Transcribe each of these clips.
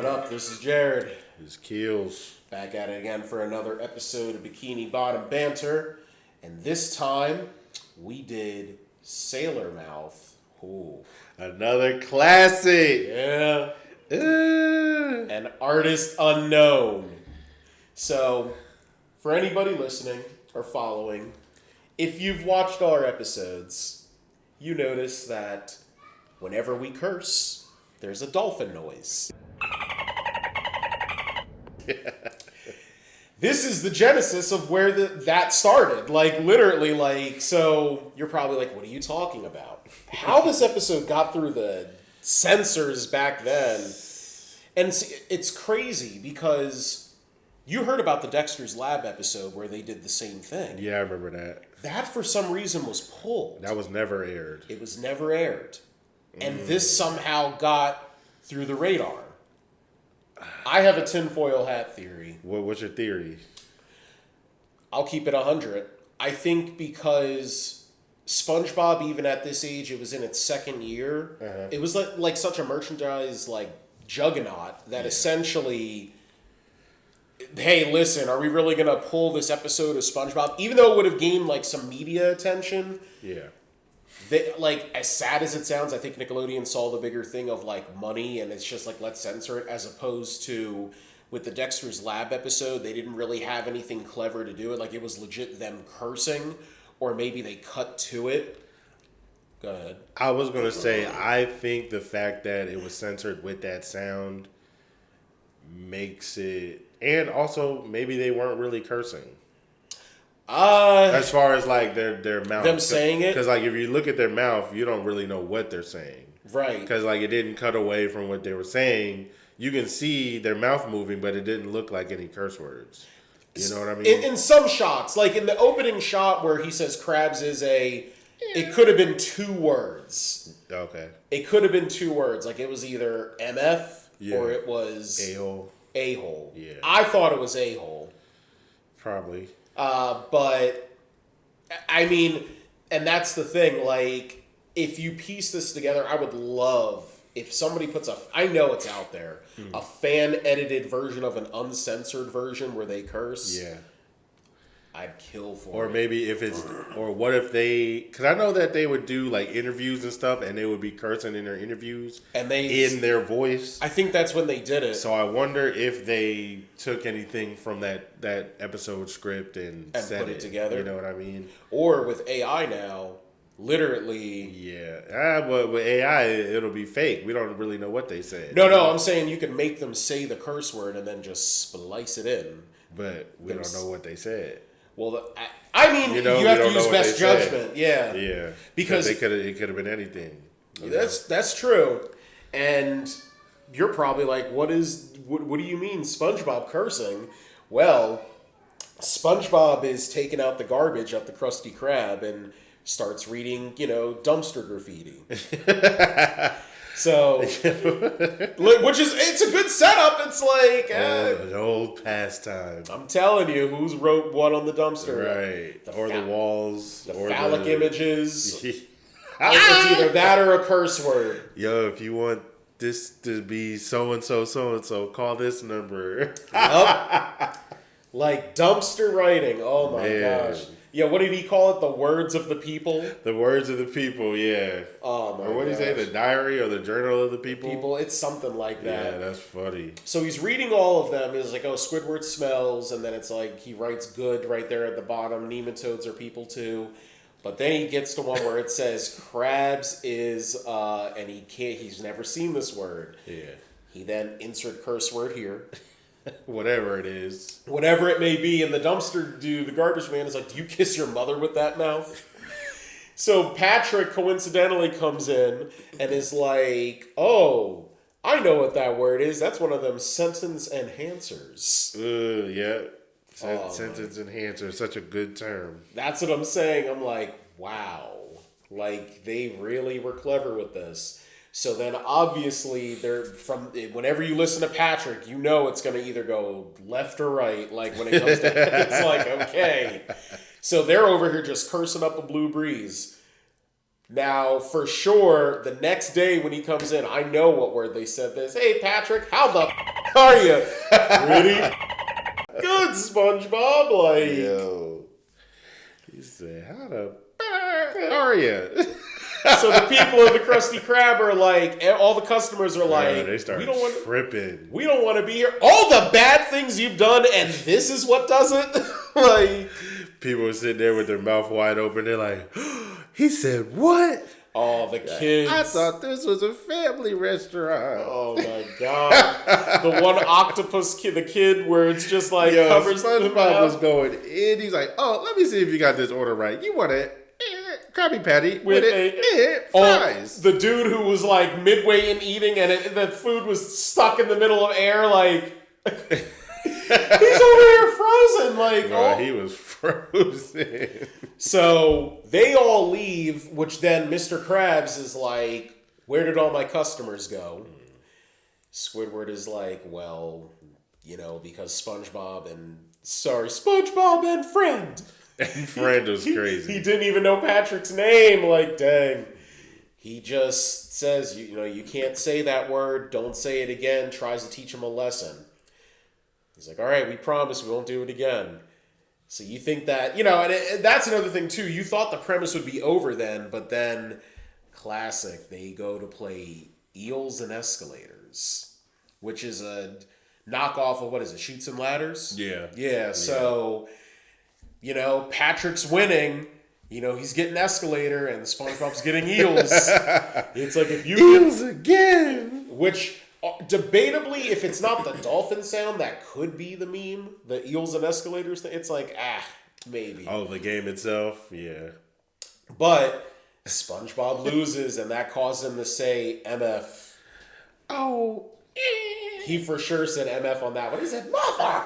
What up? This is Jared. His kills. Back at it again for another episode of Bikini Bottom Banter. And this time, we did Sailor Mouth. Ooh. Another classic. Yeah. An artist unknown. So, for anybody listening or following, if you've watched our episodes, you notice that whenever we curse, there's a dolphin noise. This is the genesis of where that started. Like, literally, so you're probably like, what are you talking about? How this episode got through the censors back then. And it's crazy because you heard about the Dexter's Lab episode where they did the same thing. Yeah, I remember that. That, for some reason, was pulled. That was never aired. It was never aired. And this somehow got through the radar. I have a tinfoil hat theory. What's your theory? I'll keep it 100. I think because SpongeBob, even at this age, it was in its second year. Uh-huh. It was like such a merchandise juggernaut that essentially, hey, listen, are we really going to pull this episode of SpongeBob? Even though it would have gained some media attention. Yeah. They, as sad as it sounds, I think Nickelodeon saw the bigger thing of money, and it's just let's censor it, as opposed to with the Dexter's Lab episode, they didn't really have anything clever to do it. It was legit them cursing, or maybe they cut to it. Go ahead. I was going to say, I think the fact that it was censored with that sound makes it, and also maybe they weren't really cursing. As far as their mouth, them saying it, because if you look at their mouth, you don't really know what they're saying, right? Because it didn't cut away from what they were saying. You can see their mouth moving, but it didn't look like any curse words. You know what I mean? In some shots, in the opening shot where he says Krabs is it could have been 2 words. Okay. It could have been 2 words. It was either MF or it was A-hole. A-hole. Yeah. I thought it was A-hole. Probably. But, I mean, and that's the thing, if you piece this together, I would love if somebody puts I know it's out there, a fan-edited version of an uncensored version where they curse. Yeah. I'd kill for it. Or maybe what if because I know that they would do interviews and stuff, and they would be cursing in their interviews and in their voice. I think that's when they did it. So I wonder if they took anything from that episode script and put it together. You know what I mean? Or with AI now, literally. Yeah. But with AI, it'll be fake. We don't really know what they said. No, I'm saying you can make them say the curse word and then just splice it in. But we don't know what they said. Well, I mean, you have to use best judgment. Yeah. Yeah. Because it could have been anything. That's true. And you're probably like, what do you mean SpongeBob cursing? Well, SpongeBob is taking out the garbage at the Krusty Krab and starts reading, dumpster graffiti. So, it's a good setup. It's an old pastime. I'm telling you, who's wrote what on the dumpster? Right. The walls. The phallic images. It's either that or a curse word. Yo, if you want this to be so-and-so, call this number. Yep. Dumpster writing. Oh my gosh. Yeah, what did he call it? The words of the people? The words of the people, yeah. Oh my gosh. Or what did he say? The diary or the journal of the people? It's something like that. Yeah, that's funny. So he's reading all of them. He's like, oh, Squidward smells. And then it's he writes good right there at the bottom. Nematodes are people too. But then he gets to one where it says Krabs is, and he's never seen this word. Yeah. He then insert curse word here. Whatever it is. Whatever it may be. And the dumpster dude, the garbage man, is like, do you kiss your mother with that mouth? So Patrick coincidentally comes in and is like, oh, I know what that word is. That's one of them sentence enhancers. Yeah. Sentence enhancer is such a good term. That's what I'm saying. I'm like, wow. They really were clever with this. So then obviously whenever you listen to Patrick, it's going to either go left or right. When it comes to it's okay. So they're over here just cursing up a blue breeze. Now, for sure, the next day when he comes in, I know what word they said this. Hey, Patrick, how the are you? Really? Good, SpongeBob. Like, Yo. He said, how the are you? So the people of the Krusty Krab are like, all the customers are like, they start tripping. We don't want to be here. All the bad things you've done, and this is what does it? Like, people are sitting there with their mouth wide open. They're like, he said what? Oh, the kids. I thought this was a family restaurant. Oh, my God. The one octopus kid, the kid where it's just like covers SpongeBob was going in. He's like, oh, let me see if you got this order right. You want it? Krabby Patty with fries. The dude who was like midway in eating and the food was stuck in the middle of air, like he's over here frozen. Like, bro, he was frozen. So they all leave, which then Mr. Krabs is like, where did all my customers go? Squidward is like, well, because SpongeBob and friend. And friend was crazy. He didn't even know Patrick's name. Like, dang. He just says, you can't say that word. Don't say it again. Tries to teach him a lesson. He's like, all right, we promise we won't do it again. So you think that, and that's another thing too. You thought the premise would be over then, but then classic, they go to play Eels and Escalators, which is a knockoff of, what is it, Chutes and Ladders? Yeah, so... Patrick's winning. He's getting escalator and SpongeBob's getting eels. It's like if you eels again. Which, debatably, if it's not the dolphin sound, that could be the meme. The eels and escalators thing. It's like, maybe. Oh, the game itself? Yeah. But SpongeBob loses, and that caused him to say MF. Oh. He for sure said MF on that one. He said, mother!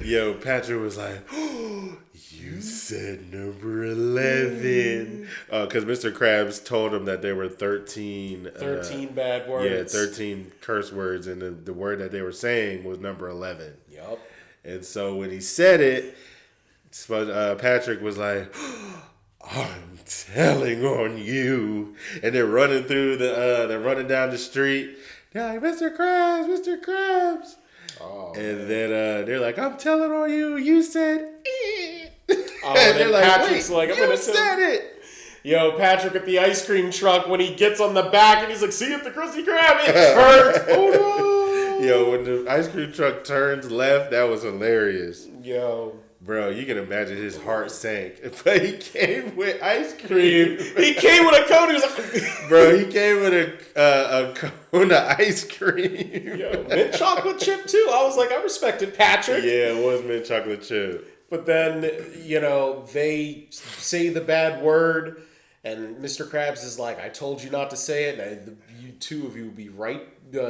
Yo, Patrick was like, oh, you said number 11. Because Mr. Krabs told him that there were 13... 13 bad words. Yeah, 13 curse words, and the word that they were saying was number 11. Yup. And so when he said it, Patrick was like, I'm telling on you. And they're running they're running down the street. They're like, Mr. Krabs, Mr. Krabs. Oh, and then they're like, I'm telling on you. You said, and they're like, Patrick's like, I'm you said it. Yo, Patrick at the ice cream truck, when he gets on the back and he's like, see you at the Krusty Krab. It hurts. Oh, no. Yo, when the ice cream truck turns left, that was hilarious. Yo. Bro, you can imagine his heart sank. But he came with ice cream. He came with a cone. He was like... Bro, he came with a cone of ice cream. Yo, mint chocolate chip, too. I was like, I respected Patrick. Yeah, it was mint chocolate chip. But then, they say the bad word, and Mr. Krabs is like, I told you not to say it, and you two of you will be right.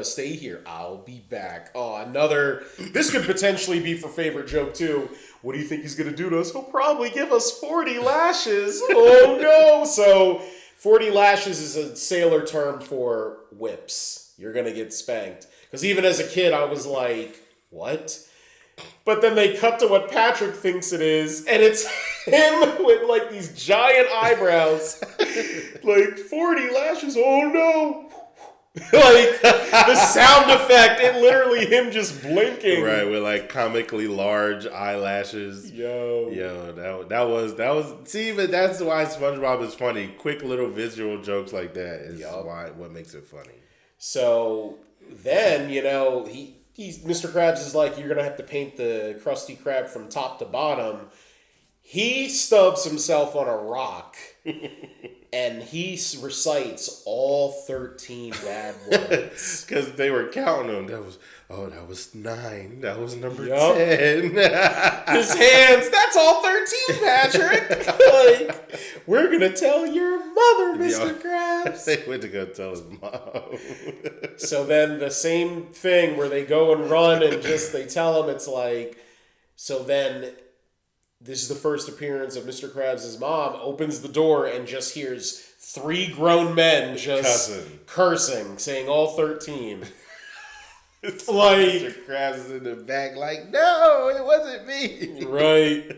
Stay here. I'll be back. Oh, another... This could potentially be for favorite joke, too. What do you think he's going to do to us? He'll probably give us 40 lashes. Oh, no. So, 40 lashes is a sailor term for whips. You're going to get spanked. Because even as a kid, I was like, what? But then they cut to what Patrick thinks it is, and it's him with, like, these giant eyebrows. Like, 40 lashes. Oh, no. Like, the sound effect, it literally him just blinking. Right, with like comically large eyelashes. Yo, that was see, but that's why SpongeBob is funny. Quick little visual jokes like that is what makes it funny. So then, he's Mr. Krabs is like, you're gonna have to paint the Krusty Krab from top to bottom. He stubs himself on a rock. And he recites all 13 bad words. Because they were counting them. That was 9. That was number 10. His hands, that's all 13, Patrick. Like, we're going to tell your mother, Mr. Krabs. They went to go tell his mom. So then the same thing where they go and run and just, they tell him, it's like, so then... This is the first appearance of Mr. Krabs' mom, opens the door and just hears 3 grown men just cursing, saying all 13. It's like Mr. Krabs is in the back like, no, it wasn't me. Right.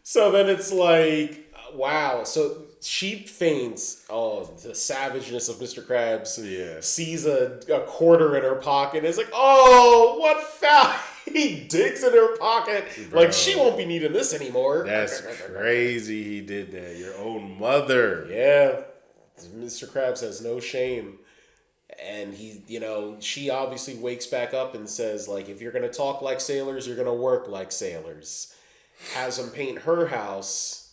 So then it's like, Wow. So she faints. Oh, the savageness of Mr. Krabs. Yeah. Sees a quarter in her pocket and is like, oh, what foul. He digs in her pocket. Bro, like, she won't be needing this anymore. That's crazy he did that. Your own mother. Yeah. Mr. Krabs has no shame. And she obviously wakes back up and says, like, if you're going to talk like sailors, you're going to work like sailors. Has him paint her house.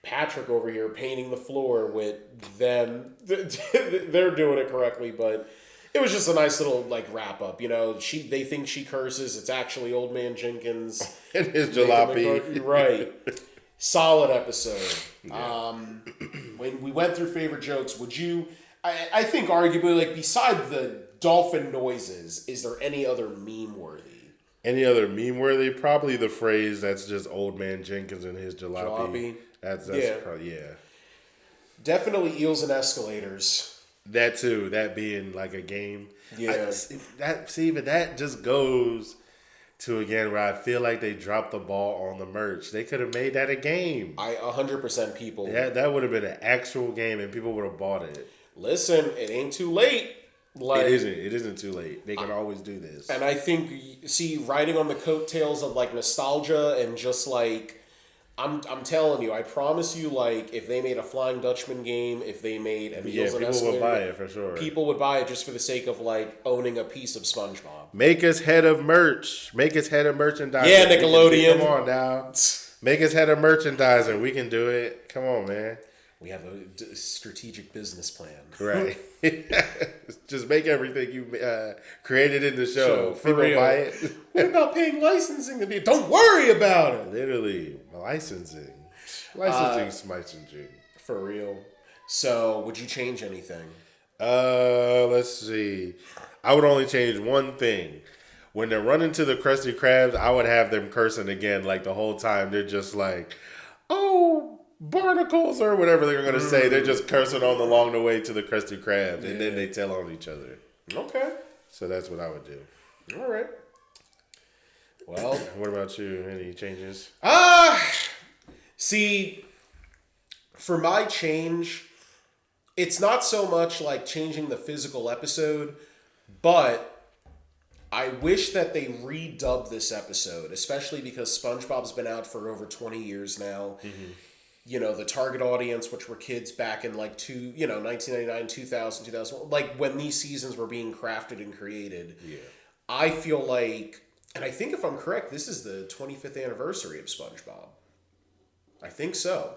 Patrick over here painting the floor with them. They're doing it correctly, but it was just a nice little, like, wrap up. They think she curses. It's actually Old Man Jenkins. And his jalopy. Right. Solid episode. Yeah. When we went through favorite jokes, would you... I think arguably, like, beside the dolphin noises, is there any other meme worthy? Any other meme worthy? Probably the phrase that's just Old Man Jenkins and his jalopy. That's yeah. Probably, yeah. Definitely eels and escalators. That too. That being like a game. Yeah. But that just goes to again where I feel like they dropped the ball on the merch. They could have made that a game. 100% people. That would have been an actual game and people would have bought it. Listen, it ain't too late. Like, it isn't too late. They can always do this. And I think, riding on the coattails of, like, nostalgia and just, like, I'm telling you, I promise you, like, if they made a Flying Dutchman game, if they made an Eels and people would buy it for sure. People would buy it just for the sake of, like, owning a piece of SpongeBob. Make us head of merch. Make us head of merchandising. Yeah, Nickelodeon. Come on now. Make us head of merchandising. We can do it. Come on, man. We have a strategic business plan. Right. Just make everything you created in the show. For real. Buy it. What about paying licensing? Don't worry about it. Literally. Licensing. Licensing. For real. So, would you change anything? Let's see. I would only change one thing. When they're running to the Krusty Krabs, I would have them cursing again like the whole time. They're just like, oh, barnacles or whatever they're going to say. They're just cursing on along the way to the Krusty Krabs, and then they tell on each other. Okay. So that's what I would do. All right. Well. What about you? Any changes? See, for my change, it's not so much like changing the physical episode, but I wish that they redubbed this episode, especially because SpongeBob's been out for over 20 years now. Mm-hmm. The target audience, which were kids back in like 1999, 2000, 2001, like when these seasons were being crafted and created. Yeah. I feel like, and I think if I'm correct, this is the 25th anniversary of SpongeBob. I think so.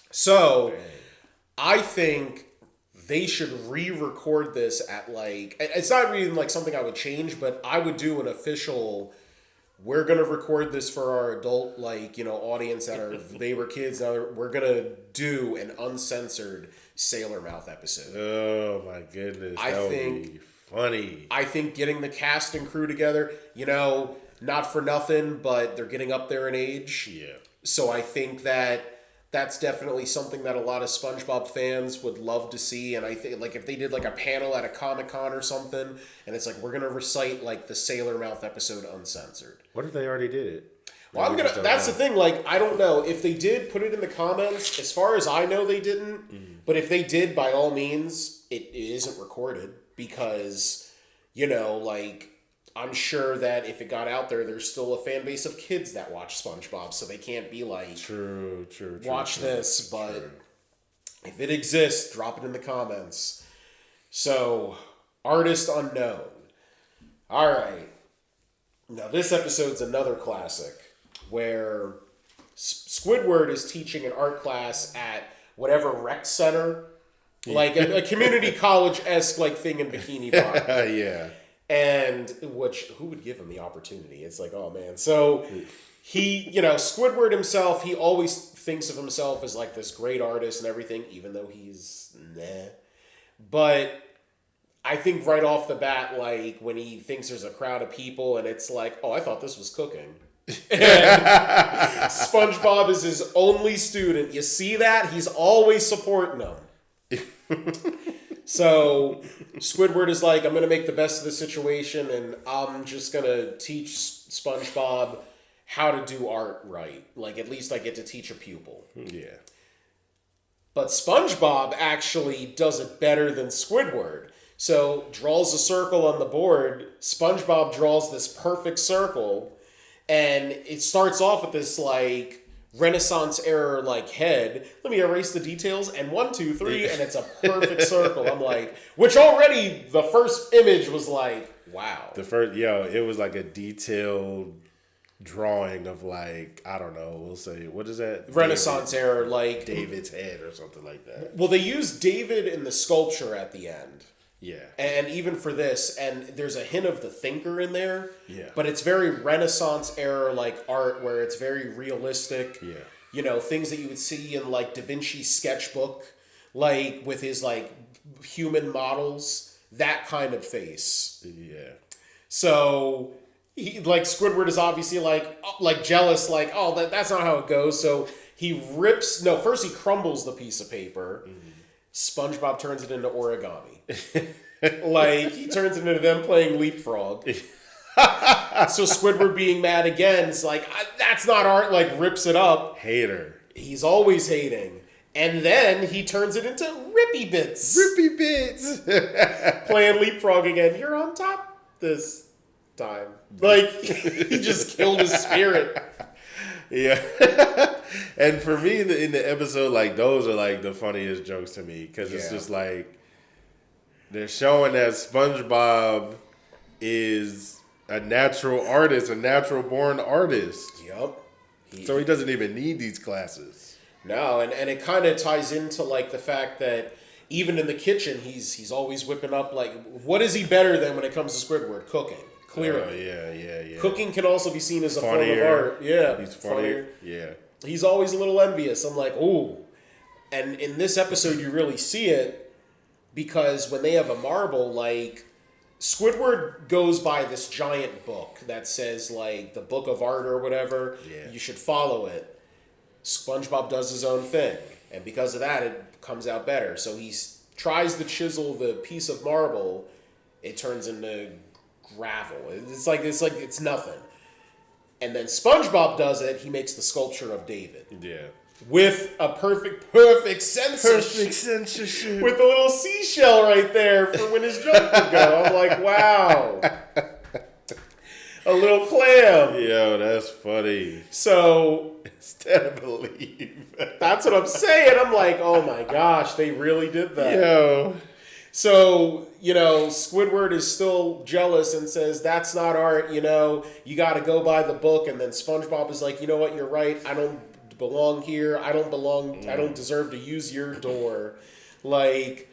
So, dang. I think they should re-record this at like, it's not really like something I would change, but I would do an official, we're going to record this for our adult, audience they were kids. Now we're going to do an uncensored Sailor Mouth episode. Oh my goodness. That would be funny. I think getting the cast and crew together, not for nothing, but they're getting up there in age. Yeah. So I think that's definitely something that a lot of SpongeBob fans would love to see. And I think, like, if they did, like, a panel at a Comic-Con or something, and it's like, we're going to recite, like, the Sailor Mouth episode uncensored. What if they already did it? Well, that's the thing, like, I don't know. If they did, put it in the comments. As far as I know, they didn't. Mm-hmm. But if they did, by all means, it isn't recorded. Because, I'm sure that if it got out there, there's still a fan base of kids that watch SpongeBob, so they can't be like, true, watch this. But if it exists, drop it in the comments. So, artist unknown. All right. Now, this episode's another classic where Squidward is teaching an art class at whatever rec center, like a community college-esque like thing in Bikini Bottom. Yeah. And who would give him the opportunity? It's like, oh man. So he, Squidward himself, he always thinks of himself as like this great artist and everything, even though he's nah. But I think right off the bat, like when he thinks there's a crowd of people and it's like, oh, I thought this was cooking. And SpongeBob is his only student. You see that? He's always supporting him. So Squidward is like, I'm going to make the best of the situation and I'm just going to teach SpongeBob how to do art right. Like, at least I get to teach a pupil. Yeah. But SpongeBob actually does it better than Squidward. So draws a circle on the board. SpongeBob draws this perfect circle, and it starts off with this like Renaissance era like head. Let me erase the details, and 1, 2, 3, and it's a perfect circle. I'm like, which already the first image was like, wow. It was like a detailed drawing of like, I don't know, we'll say, what is that? Renaissance era, like David's head or something like that. Well, they used David in the sculpture at the end. Yeah. And even for this, and there's a hint of the thinker in there. Yeah. But it's very Renaissance era like art where it's very realistic. Yeah. You know, things that you would see in like Da Vinci's sketchbook, like with his like human models, that kind of face. Yeah. So he like Squidward is obviously like jealous, like, oh, that's not how it goes. So first he crumbles the piece of paper. Mm-hmm. SpongeBob turns it into origami. Like, he turns it into them playing leapfrog. So Squidward being mad again is like, that's not art, like rips it up. Hater. He's always hating. And then he turns it into Rippy Bits. Rippy Bits. Playing leapfrog again. You're on top this time. Like, he just killed his spirit. Yeah. And for me, in the episode, like, those are, like, the funniest jokes to me. Because it's just, like, they're showing that SpongeBob is a natural artist, a natural-born artist. Yep. So he doesn't even need these classes. No, and it kind of ties into, like, the fact that even in the kitchen, he's always whipping up, like, what is he better than when it comes to Squidward? Cooking. Clearly. Yeah. Cooking can also be seen as a form of art. Yeah. He's funnier. Yeah. He's always a little envious. I'm like, ooh. And in this episode, you really see it because when they have a marble, like, Squidward goes by this giant book that says, like, the Book of Art or whatever. Yeah. You should follow it. SpongeBob does his own thing. And because of that, it comes out better. So he tries to chisel the piece of marble. It turns into gravel. It's nothing. And then SpongeBob does it. He makes the sculpture of David. Yeah. With a perfect censorship. Perfect censorship. With a little seashell right there for when his joke would go. I'm like, wow. A little clam. Yo, that's funny. So instead of believe. That's what I'm saying. I'm like, oh my gosh, they really did that. Yo. So, Squidward is still jealous and says, that's not art, you got to go by the book. And then SpongeBob is like, you know what, you're right. I don't belong here. I don't deserve to use your door. Like,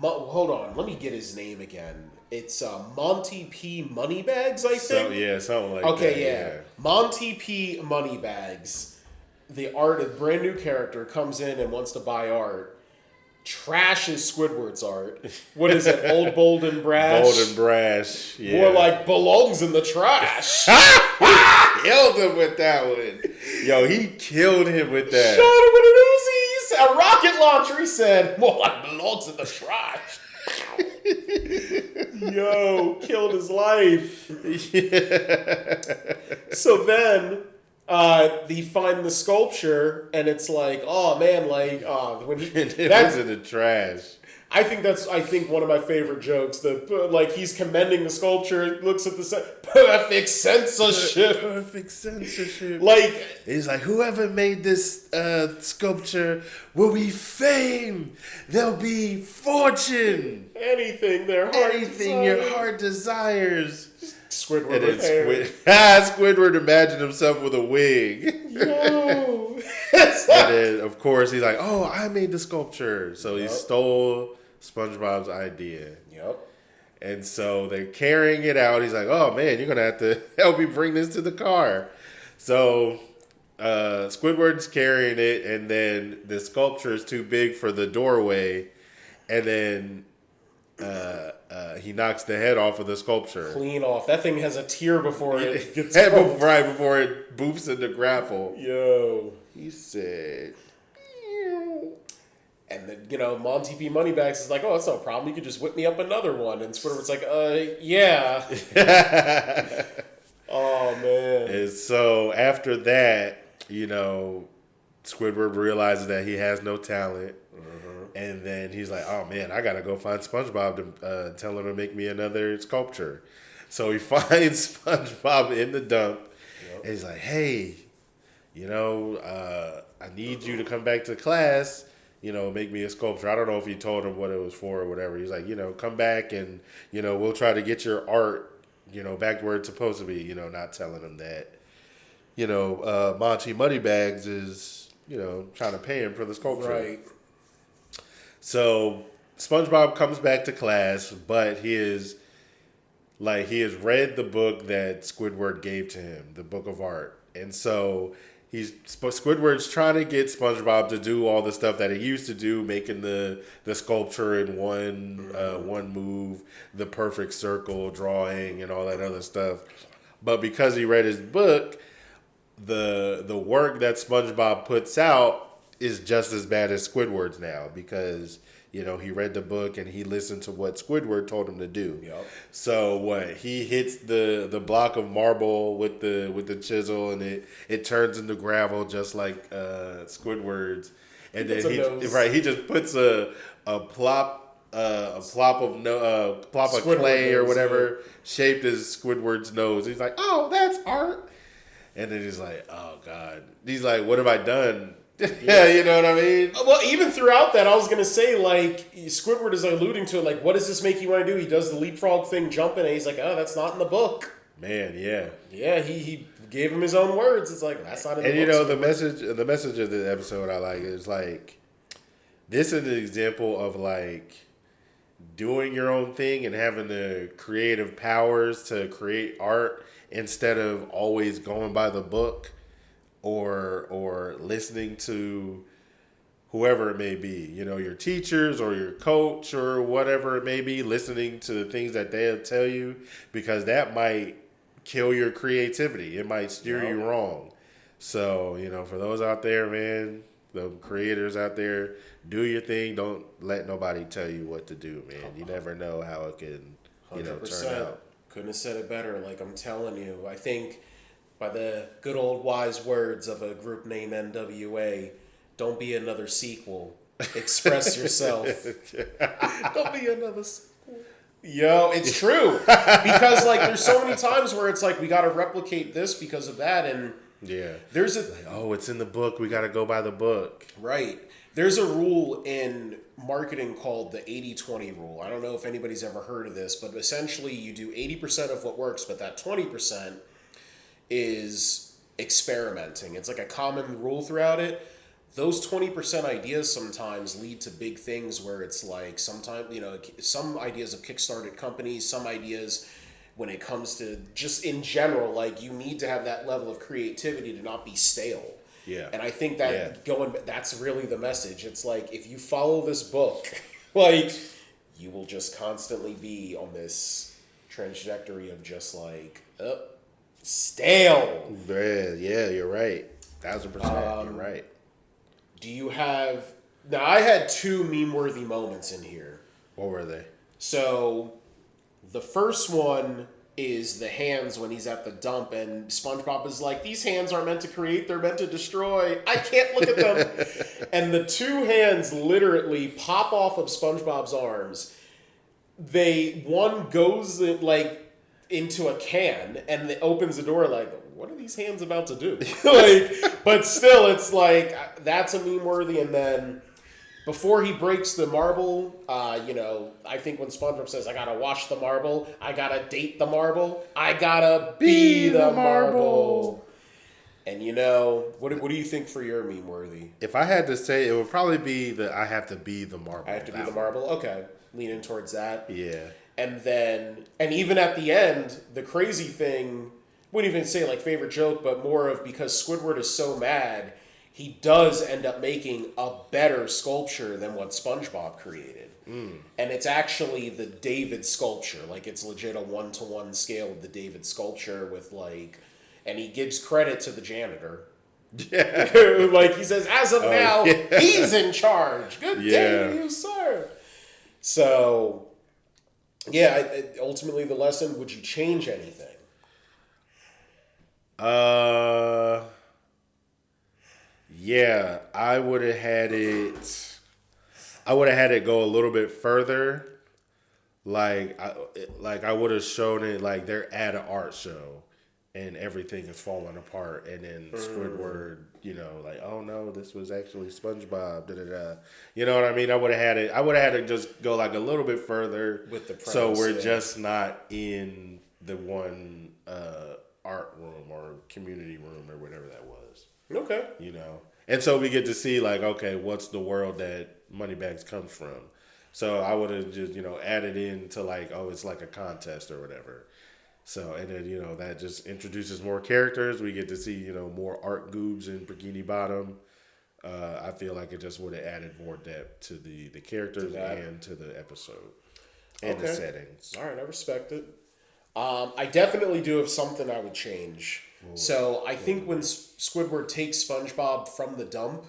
hold on. Let me get his name again. It's Monty P. Moneybags, I think. Something like that. Okay, yeah. Monty P. Moneybags. The brand new character comes in and wants to buy art. Trashes Squidward's art. What is it? Old, bold, and brash? Bold and brash. Yeah. More like belongs in the trash. Killed him with that one. Yo, he killed him with that. Shot him with an Uzi. A rocket launcher. He said, more like belongs in the trash. Yo, killed his life. Yeah. So then they find the sculpture, and it's like, oh man, like, when that's in the trash. I think one of my favorite jokes. He's commending the sculpture, looks at the perfect censorship. Perfect censorship. Like, he's like, whoever made this sculpture will be fame. There'll be fortune. Anything your heart desires. Squidward with hair. Squidward imagined himself with a wig. Yo. And then, of course, he's like, oh, I made the sculpture. So he stole SpongeBob's idea. Yep. And so they're carrying it out. He's like, oh, man, you're going to have to help me bring this to the car. So Squidward's carrying it, and then the sculpture is too big for the doorway. And then he knocks the head off of the sculpture. Clean off. That thing has a tear before it gets right before it boofs into grapple. Yo. He said... And then, Monty P. Moneybags is like, oh, that's no problem. You could just whip me up another one. And Squidward's like, yeah. Oh, man. And so after that, Squidward realizes that he has no talent. And then he's like, oh man, I gotta go find SpongeBob to tell him to make me another sculpture. So he finds SpongeBob in the dump. And he's like, hey, I need you to come back to class, make me a sculpture. I don't know if he told him what it was for or whatever. He's like, come back and, we'll try to get your art, back where it's supposed to be, not telling him that, Monty Moneybags is, trying to pay him for the sculpture. Right. So SpongeBob comes back to class, but he has read the book that Squidward gave to him, the book of art. And so Squidward's trying to get SpongeBob to do all the stuff that he used to do, making the sculpture in one move, the perfect circle, drawing, and all that other stuff. But because he read his book, the work that SpongeBob puts out is just as bad as Squidward's now because he read the book and he listened to what Squidward told him to do. Yep. So he hits the block of marble with the chisel and it turns into gravel just like Squidward's. And then he just puts a plop of clay or whatever shaped as Squidward's nose. He's like, oh, that's art. And then he's like, oh God. He's like, what have I done? Yeah, you know what I mean? Well, even throughout that, I was going to say, like, Squidward is alluding to it, like, what does this make you want to do? He does the leapfrog thing, jumping, and he's like, oh, that's not in the book. Man, yeah. Yeah, he gave him his own words. It's like, that's not in the book. And the message of the episode I like is, like, this is an example of, like, doing your own thing and having the creative powers to create art instead of always going by the book. Or listening to whoever it may be, your teachers or your coach or whatever it may be, listening to the things that they'll tell you because that might kill your creativity. It might steer you wrong. So, for those out there, man, the creators out there, do your thing. Don't let nobody tell you what to do, man. You never know how it can, 100%. Turn out. Couldn't have said it better. Like, I'm telling you, I think by the good old wise words of a group named NWA, don't be another sequel. Express yourself. Don't be another sequel. Yo, it's true. Because, like, there's so many times where it's like, we got to replicate this because of that. And there's it's in the book. We got to go by the book. Right. There's a rule in marketing called the 80-20 rule. I don't know if anybody's ever heard of this, but essentially you do 80% of what works, but that 20% is experimenting. It's like a common rule throughout it. Those 20% ideas sometimes lead to big things where it's like sometimes, some ideas have kickstarted companies, some ideas when it comes to just in general, like you need to have that level of creativity to not be stale. Yeah. And I think that that's really the message. It's like if you follow this book, like you will just constantly be on this trajectory of just like, stale. Yeah, you're right. 1,000%. You're right. Do you have... Now, I had two meme-worthy moments in here. What were they? So, the first one is the hands when he's at the dump and SpongeBob is like, these hands aren't meant to create, they're meant to destroy. I can't look at them. And the two hands literally pop off of SpongeBob's arms. One goes like into a can and it opens the door like, what are these hands about to do? But still, it's like, that's a meme worthy. And then before he breaks the marble, I think when SpongeBob says, I gotta wash the marble, I gotta date the marble, I gotta be the marble. And what do you think for your meme worthy? If I had to say, it would probably be I have to be the marble. I have to be the marble? Okay. Leaning towards that. Yeah. And even at the end, the crazy thing, wouldn't even say like favorite joke, but more of because Squidward is so mad, he does end up making a better sculpture than what SpongeBob created. And it's actually the David sculpture. Like it's legit a 1-to-1 scale of the David sculpture with like, and he gives credit to the janitor. Yeah. Like he says, as of now, he's in charge. Good day to you, sir. So... yeah, ultimately the lesson, would you change anything? Yeah, I would have had it. I would have had it go a little bit further. I would have shown it like they're at an art show, and everything is falling apart, and then Squidward, like, oh no, this was actually SpongeBob. Da da da. You know what I mean? I would have had it. I would have had to just go like a little bit further with the premise, so we're just not in the one art room or community room or whatever that was. Okay. And so we get to see like, okay, what's the world that Moneybags comes from? So I would have just, added in to like, oh, it's like a contest or whatever. So, and then, that just introduces more characters. We get to see, more art goobs in Bikini Bottom. I feel like it just would have added more depth to the characters and to the episode and the settings. All right, I respect it. I definitely do have something I would change. So I think when Squidward takes SpongeBob from the dump,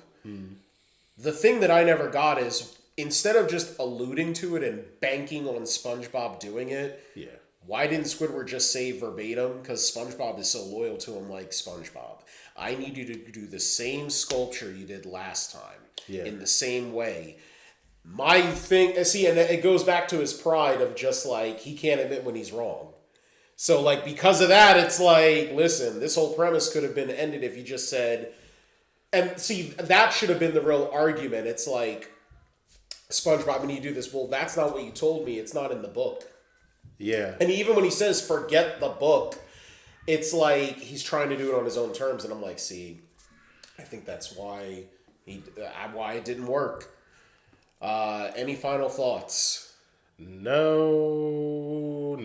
the thing that I never got is instead of just alluding to it and banking on SpongeBob doing it, why didn't Squidward just say verbatim? Because SpongeBob is so loyal to him, like, SpongeBob, I need you to do the same sculpture you did last time in the same way. My thing, and it goes back to his pride of just like, he can't admit when he's wrong. So, like, because of that, it's like, listen, this whole premise could have been ended if he just said, and see, that should have been the real argument. It's like, SpongeBob, when you do this, well, that's not what you told me. It's not in the book. Yeah. And even when he says, forget the book, it's like he's trying to do it on his own terms. And I'm like, see, I think that's why it didn't work. Any final thoughts? No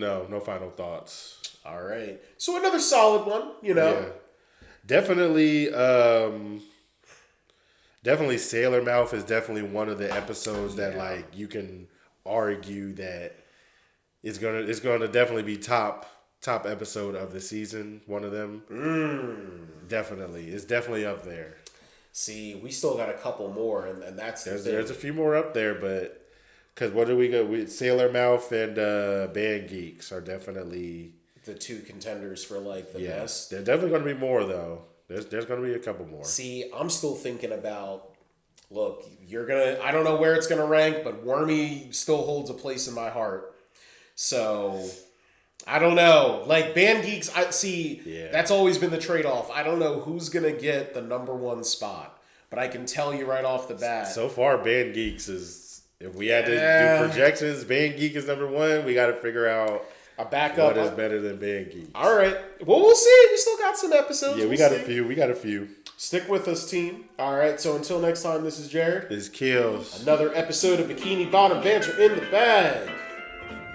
final thoughts. All right. So another solid one, Yeah. Definitely Sailor Mouth is definitely one of the episodes that like you can argue that it's gonna definitely be top episode of the season. One of them. Definitely. It's definitely up there. See, we still got a couple more, and that's there's a few more up there, but because what do we go? Sailor Mouth and Band Geeks are definitely the two contenders for like the best. There's definitely going to be more though. There's going to be a couple more. See, I'm still thinking about. Look, I don't know where it's gonna rank, but Wormy still holds a place in my heart. So I don't know. Like Band Geeks, that's always been the trade-off. I don't know who's gonna get the number one spot, but I can tell you right off the bat. So far, Band Geeks is. If we had to do projections, Band Geek is number one. We got to figure out a backup. What is better than Band Geeks? All right. Well, we'll see. We still got some episodes. Yeah, we got a few. Stick with us, team. All right. So until next time, this is Jared. This is Kills. Another episode of Bikini Bottom Banter in the bag.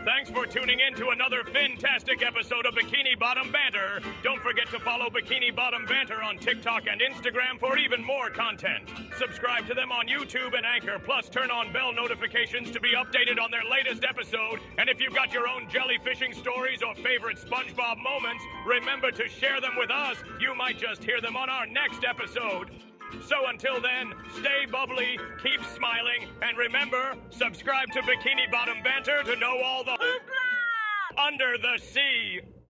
Thanks for tuning in to another fantastic episode of Bikini Bottom Banter. Don't forget to follow Bikini Bottom Banter on TikTok and Instagram for even more content. Subscribe to them on YouTube and Anchor, plus turn on bell notifications to be updated on their latest episode. And if you've got your own jellyfishing stories or favorite SpongeBob moments, remember to share them with us. You might just hear them on our next episode. So until then, stay bubbly, keep smiling, and remember, subscribe to Bikini Bottom Banter to know all the under the sea.